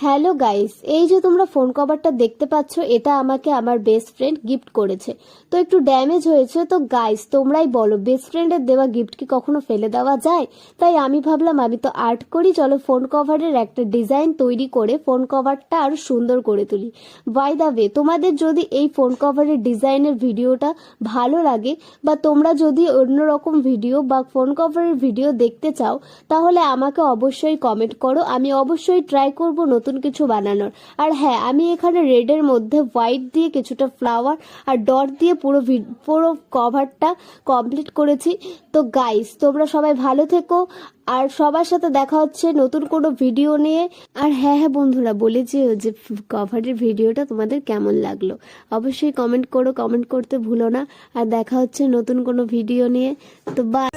Hello guys, এই যে তোমরা ফোন কভারটা দেখতে পাচ্ছ, এটা আমাকে আমার বেস্ট ফ্রেন্ড গিফট করেছে। তো একটু ড্যামেজ হয়েছে। তো গাইস, তোমরাই বলো, বেস্ট ফ্রেন্ডের দেওয়া গিফট কি কখনো ফেলে দেওয়া যায়? তাই আমি ভাবলাম আমি তো আর্ট করি, চলো ফোন কভারের একটা ডিজাইন তৈরি করে ফোন কভারটা আরো সুন্দর করে তুলি। বাই দা ওয়ে, তোমাদের যদি এই ফোন কভারের ডিজাইনের ভিডিওটা ভালো লাগে বা তোমরা যদি অন্যরকম ভিডিও বা ফোন কভারের ভিডিও দেখতে চাও, তাহলে আমাকে অবশ্যই কমেন্ট করো। আমি অবশ্যই ট্রাই করব নতুন কিছু বানানোর। আর হ্যাঁ, আমি এখানে রেডের মধ্যে হোয়াইট দিয়ে কিছুটা ফ্লাওয়ার আর ডট দিয়ে পুরো কভারটা কমপ্লিট করেছি। তো গাইস, তোমরা সবাই ভালো থেকো, আর সবার সাথে দেখা হচ্ছে নতুন কোনো ভিডিও নিয়ে। আর হ্যাঁ হ্যাঁ বন্ধুরা, বলেছি যে কভারের ভিডিওটা তোমাদের কেমন লাগলো অবশ্যই কমেন্ট করো, কমেন্ট করতে ভুলো না। আর দেখা হচ্ছে নতুন কোনো ভিডিও নিয়ে। তো বাই।